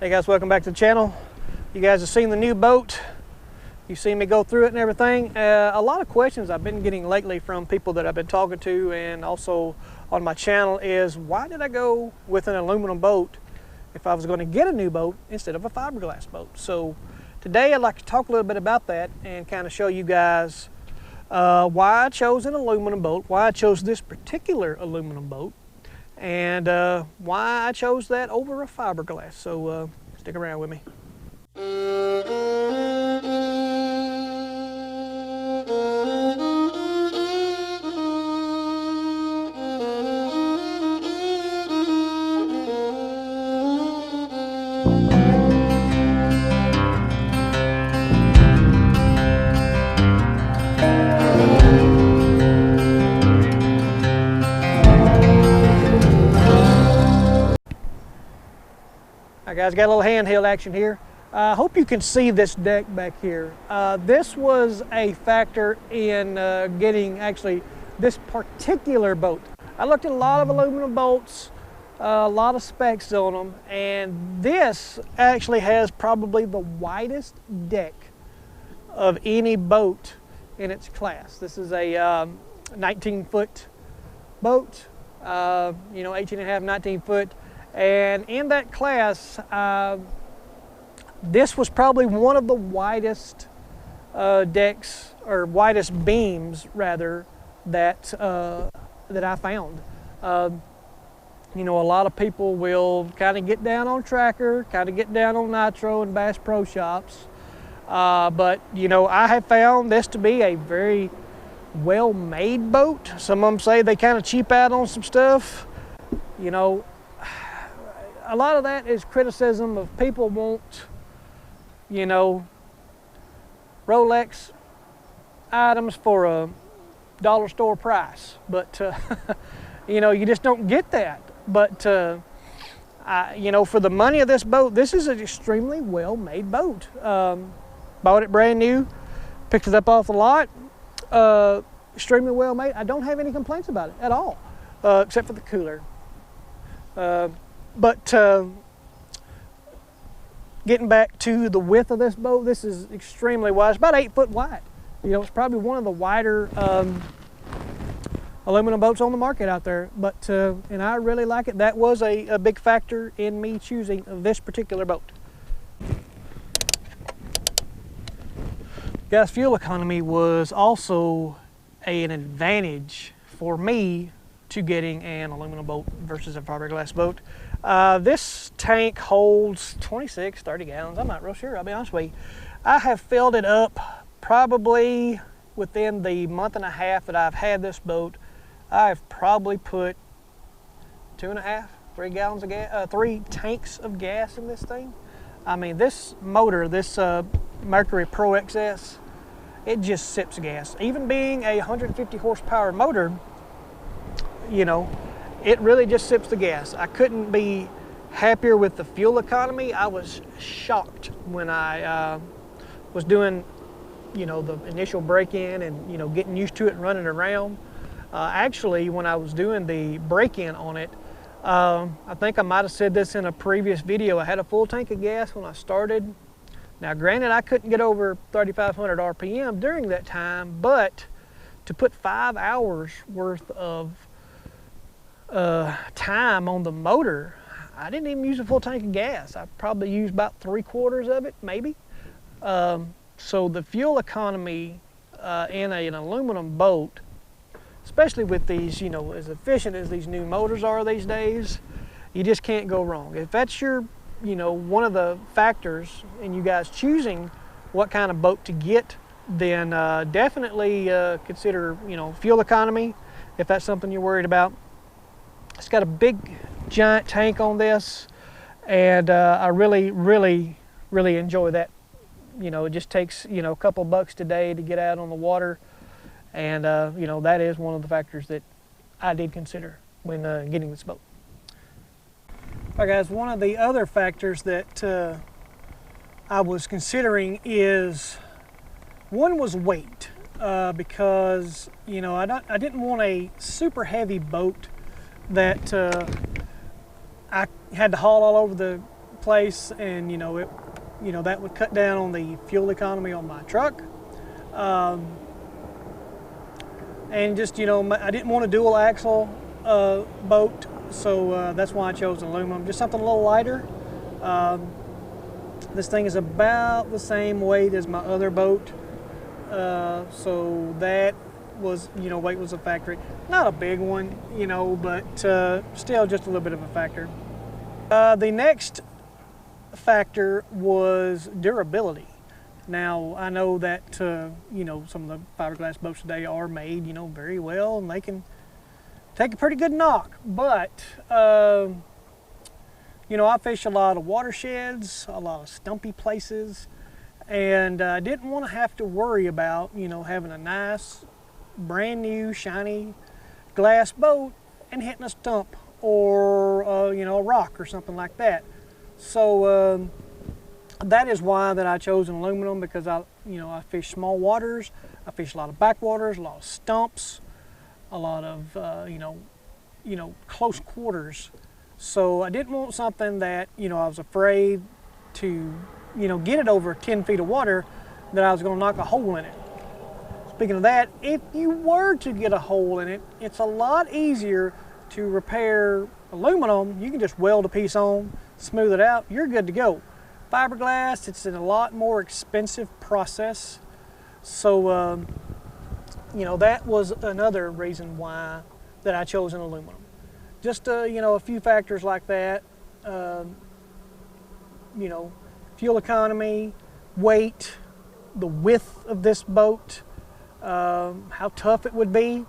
Hey guys, welcome back to the channel. You guys have seen the new boat. You've seen me go through it and everything. A lot of questions I've been getting lately from people that I've been talking to and also on my channel is, why did I go with an aluminum boat if I was going to get a new boat instead of a fiberglass boat? So today I'd like to talk a little bit about that and kind of show you guys why I chose an aluminum boat, why I chose this particular aluminum boat, and why I chose that over a fiberglass. So stick around with me. Alright guys, got a little handheld action here. I hope you can see this deck back here. This was a factor in getting actually this particular boat. I looked at a lot of aluminum boats, a lot of specs on them, and this actually has probably the widest deck of any boat in its class. This is a 19-foot boat, 18 and a half, 19 foot. And in that class, this was probably one of the widest decks, or widest beams rather, that I found. A lot of people will kind of get down on Tracker, kind of get down on Nitro and Bass Pro Shops. But I have found this to be a very well-made boat. Some of them say they kind of cheap out on some stuff. A lot of that is criticism of people want, Rolex items for a dollar store price, but you just don't get that. But for the money of this boat, this is an extremely well-made boat. Bought it brand new, picked it up off the lot. Extremely well-made. I don't have any complaints about it at all, except for the cooler. But getting back to the width of this boat, this is extremely wide. It's about 8 foot wide. It's probably one of the wider aluminum boats on the market out there. But and I really like it. That was a big factor in me choosing this particular boat. Gas fuel economy was also an advantage for me to getting an aluminum boat versus a fiberglass boat. This tank holds 26, 30 gallons. I'm not real sure, I'll be honest with you. I have filled it up probably within the month and a half that I've had this boat. I've probably put 2.5, 3 gallons of gas, 3 tanks of gas in this thing. I mean, this motor, this Mercury Pro XS, it just sips gas. Even being a 150 horsepower motor, it really just sips the gas. I couldn't be happier with the fuel economy. I was shocked when I was doing, the initial break-in and, getting used to it and running around. Actually, when I was doing the break-in on it, I think I might have said this in a previous video, I had a full tank of gas when I started. Now, granted, I couldn't get over 3,500 RPM during that time, but to put 5 hours worth of time on the motor, I didn't even use a full tank of gas. I probably used about 3/4 of it, maybe. So the fuel economy in an aluminum boat, especially with these, as efficient as these new motors are these days, you just can't go wrong. If that's your, one of the factors in you guys choosing what kind of boat to get, then definitely consider, fuel economy, if that's something you're worried about. It's got a big giant tank on this, and I really enjoy that. It just takes a couple bucks today to get out on the water, and that is one of the factors that I did consider when getting this boat. All right guys, one of the other factors that I was considering was weight, because I didn't want a super heavy boat that I had to haul all over the place, and that would cut down on the fuel economy on my truck. And just, I didn't want a dual axle boat, so that's why I chose aluminum. Just something a little lighter. This thing is about the same weight as my other boat, so that was, weight was a factor. Not a big one, but still just a little bit of a factor. The next factor was durability. Now, I know that, some of the fiberglass boats today are made, very well, and they can take a pretty good knock. But, I fish a lot of watersheds, a lot of stumpy places, and I didn't want to have to worry about, having a nice, brand new, shiny glass boat and hitting a stump or, a rock or something like that. So, that is why that I chose an aluminum, because I fish small waters, I fish a lot of backwaters, a lot of stumps, a lot of close quarters. So I didn't want something that I was afraid to get it over 10 feet of water that I was going to knock a hole in it. Speaking of that, if you were to get a hole in it, it's a lot easier to repair aluminum. You can just weld a piece on, smooth it out, you're good to go. Fiberglass, it's a lot more expensive process. So, that was another reason why that I chose an aluminum. Just, a few factors like that. Fuel economy, weight, the width of this boat, how tough it would be.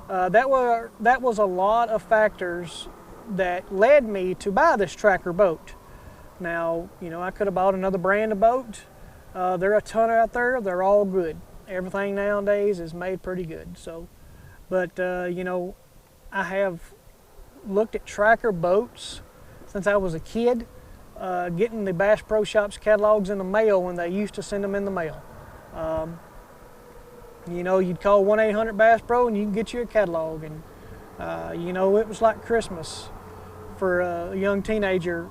That was a lot of factors that led me to buy this tracker boat. Now, I could have bought another brand of boat. There are a ton out there. They're all good. Everything nowadays is made pretty good. So, but I have looked at tracker boats since I was a kid, getting the Bass Pro Shops catalogs in the mail when they used to send them in the mail. You'd call 1-800-BASS PRO and you can get you a catalog, and it was like Christmas for a young teenager,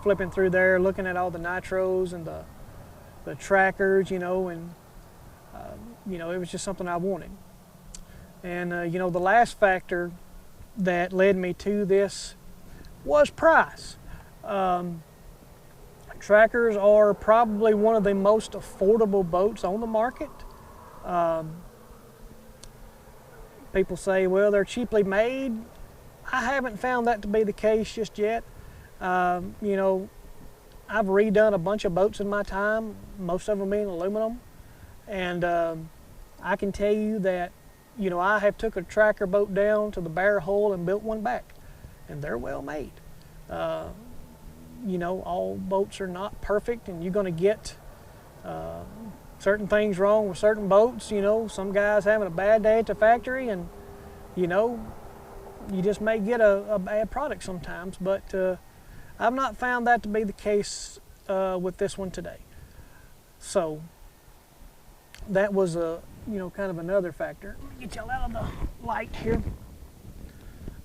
flipping through there, looking at all the nitros and the trackers, and it was just something I wanted. And the last factor that led me to this was price. Trackers are probably one of the most affordable boats on the market. People say, well, they're cheaply made. I haven't found that to be the case just yet. I've redone a bunch of boats in my time, most of them being aluminum, and I can tell you that I have took a tracker boat down to the bare hull and built one back, and they're well made. All boats are not perfect, and you're going to get certain things wrong with certain boats. Some guys having a bad day at the factory, and you just may get a bad product sometimes, but I've not found that to be the case with this one today. So that was kind of another factor. Let me get y'all out of the light here.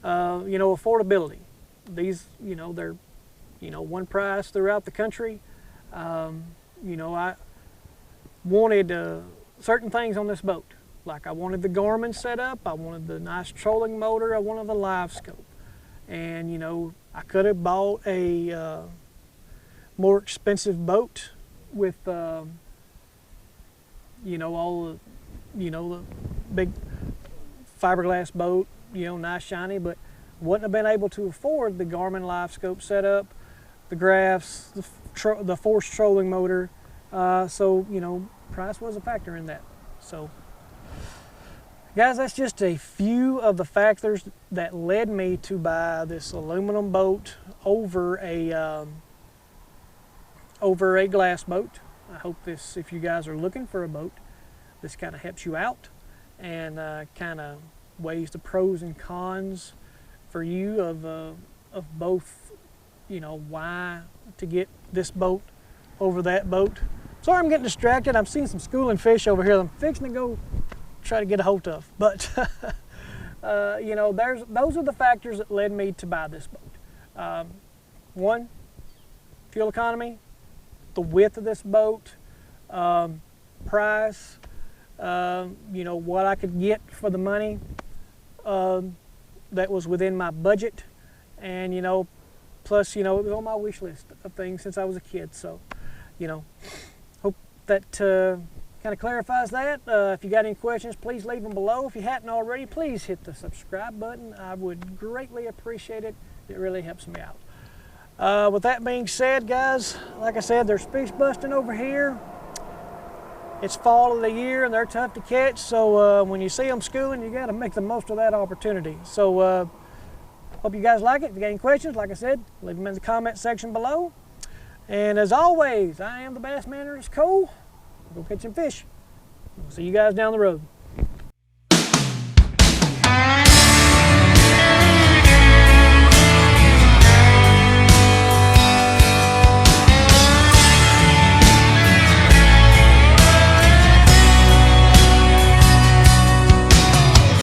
Affordability. These, they're, one price throughout the country. I wanted certain things on this boat. Like I wanted the Garmin set up, I wanted the nice trolling motor, I wanted the live scope. And I could have bought a more expensive boat with all the the big fiberglass boat, nice shiny, but wouldn't have been able to afford the Garmin live scope setup, the graphs, the forced trolling motor. So price was a factor in that. So guys, that's just a few of the factors that led me to buy this aluminum boat over a glass boat. I hope this, if you guys are looking for a boat, this kind of helps you out and kind of weighs the pros and cons for you of both, why to get this boat over that boat. Sorry, I'm getting distracted. I'm seeing some schooling fish over here that I'm fixing to go try to get a hold of. But, those are the factors that led me to buy this boat. One, fuel economy, the width of this boat, price, you know, what I could get for the money that was within my budget, and, you know, plus, you know, it was on my wish list of things since I was a kid. So, you know, hope that kind of clarifies that. If you got any questions, please leave them below. If you hadn't already, please hit the subscribe button. I would greatly appreciate it. It really helps me out. With that being said, guys, like I said, there's fish busting over here. It's fall of the year and they're tough to catch, so when you see them schooling, you got to make the most of that opportunity. So hope you guys like it. If you got any questions, like I said, leave them in the comment section below. And as always, I am the Bass Man, Ernest. Go catch some fish. We'll see you guys down the road.